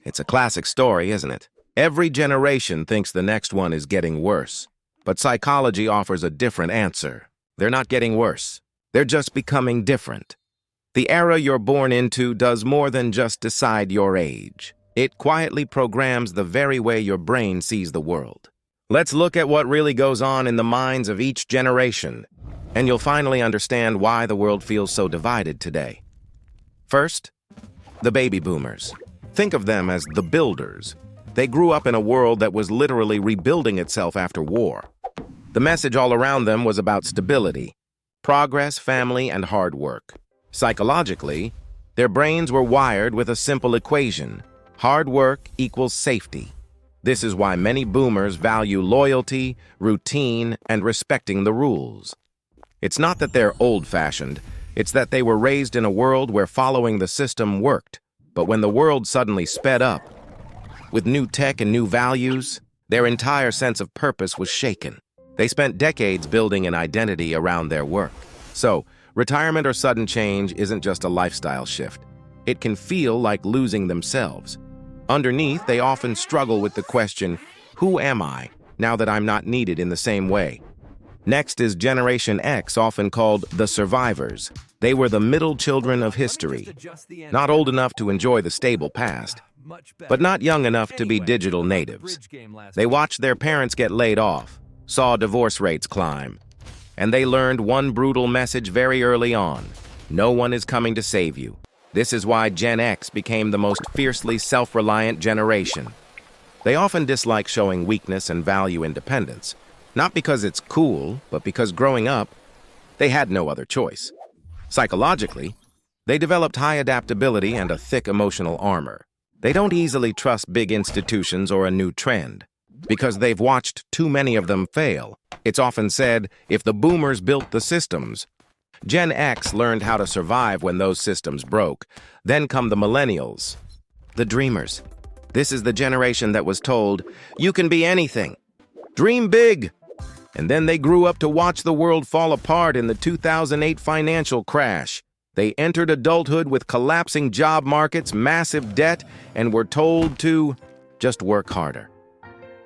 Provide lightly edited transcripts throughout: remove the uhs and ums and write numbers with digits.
It's a classic story, isn't it? Every generation thinks the next one is getting worse. But psychology offers a different answer. They're not getting worse. They're just becoming different. The era you're born into does more than just decide your age. It quietly programs the very way your brain sees the world. Let's look at what really goes on in the minds of each generation, and you'll finally understand why the world feels so divided today. First, the baby boomers. Think of them as the builders. They grew up in a world that was literally rebuilding itself after war. The message all around them was about stability, progress, family, and hard work. Psychologically, their brains were wired with a simple equation: hard work equals safety. This is why many boomers value loyalty, routine, and respecting the rules. It's not that they're old-fashioned, it's that they were raised in a world where following the system worked. But when the world suddenly sped up, with new tech and new values, their entire sense of purpose was shaken. They spent decades building an identity around their work. So, retirement or sudden change isn't just a lifestyle shift. It can feel like losing themselves. Underneath, they often struggle with the question, who am I, now that I'm not needed in the same way? Next is Generation X, often called the survivors. They were the middle children of history, not old enough to enjoy the stable past, but not young enough to be digital natives. They watched their parents get laid off, saw divorce rates climb, and they learned one brutal message very early on: no one is coming to save you. This is why Gen X became the most fiercely self-reliant generation. They often dislike showing weakness and value independence, not because it's cool, but because growing up, they had no other choice. Psychologically, they developed high adaptability and a thick emotional armor. They don't easily trust big institutions or a new trend, because they've watched too many of them fail. It's often said, if the boomers built the systems, Gen X learned how to survive when those systems broke. Then come the Millennials, the dreamers. This is the generation that was told, you can be anything. Dream big. And then they grew up to watch the world fall apart in the 2008 financial crash. They entered adulthood with collapsing job markets, massive debt, and were told to just work harder.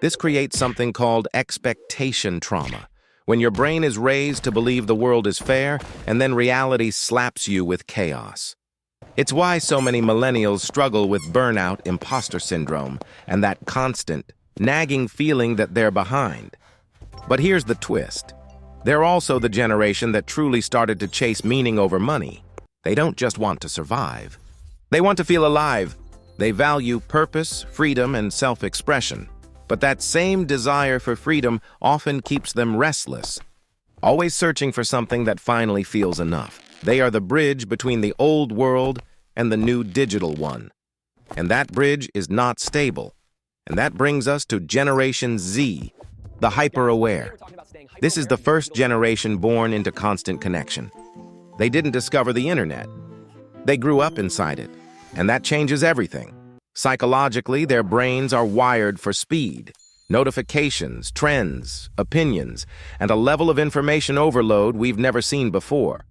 This creates something called expectation trauma, when your brain is raised to believe the world is fair, and then reality slaps you with chaos. It's why so many millennials struggle with burnout, imposter syndrome, and that constant, nagging feeling that they're behind. But here's the twist. They're also the generation that truly started to chase meaning over money. They don't just want to survive. They want to feel alive. They value purpose, freedom, and self-expression. But that same desire for freedom often keeps them restless, always searching for something that finally feels enough. They are the bridge between the old world and the new digital one. And that bridge is not stable. And that brings us to Generation Z, the hyper-aware. This is the first generation born into constant connection. They didn't discover the internet. They grew up inside it, and that changes everything. Psychologically, their brains are wired for speed, notifications, trends, opinions, and a level of information overload we've never seen before.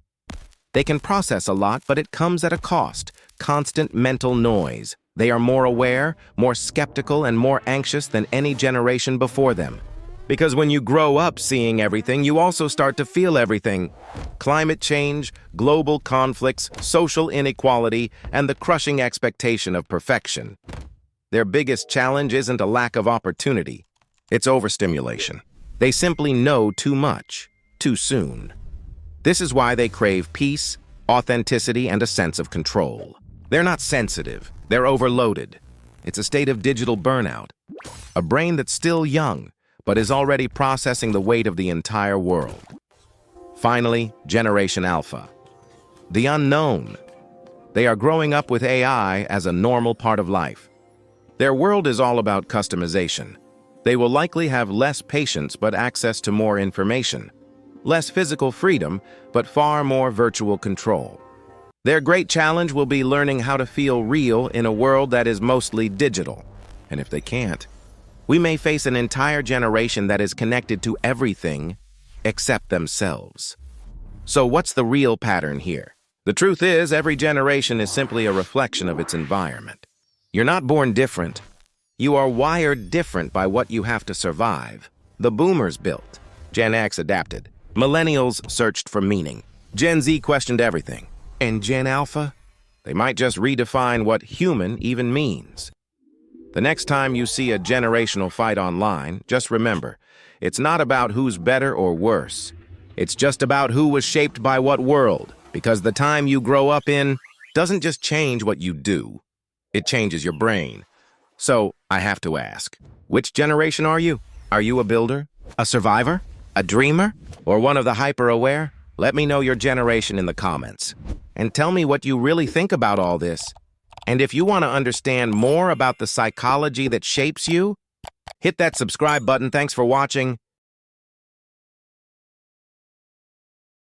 They can process a lot, but it comes at a cost: constant mental noise. They are more aware, more skeptical, and more anxious than any generation before them. Because when you grow up seeing everything, you also start to feel everything. Climate change, global conflicts, social inequality, and the crushing expectation of perfection. Their biggest challenge isn't a lack of opportunity. It's overstimulation. They simply know too much, too soon. This is why they crave peace, authenticity, and a sense of control. They're not sensitive. They're overloaded. It's a state of digital burnout. A brain that's still young, but is already processing the weight of the entire world. Finally, Generation Alpha, the unknown. They are growing up with AI as a normal part of life. Their world is all about customization. They will likely have less patience but access to more information, less physical freedom but far more virtual control. Their great challenge will be learning how to feel real in a world that is mostly digital. And if they can't, we may face an entire generation that is connected to everything except themselves. So what's the real pattern here? The truth is, every generation is simply a reflection of its environment. You're not born different. You are wired different by what you have to survive. The boomers built. Gen X adapted. Millennials searched for meaning. Gen Z questioned everything. And Gen Alpha? They might just redefine what human even means. The next time you see a generational fight online, just remember, it's not about who's better or worse. It's just about who was shaped by what world, because the time you grow up in doesn't just change what you do. It changes your brain. So, I have to ask, which generation are you? Are you a builder? A survivor? A dreamer? Or one of the hyper-aware? Let me know your generation in the comments. And tell me what you really think about all this. And if you want to understand more about the psychology that shapes you, hit that subscribe button. Thanks for watching.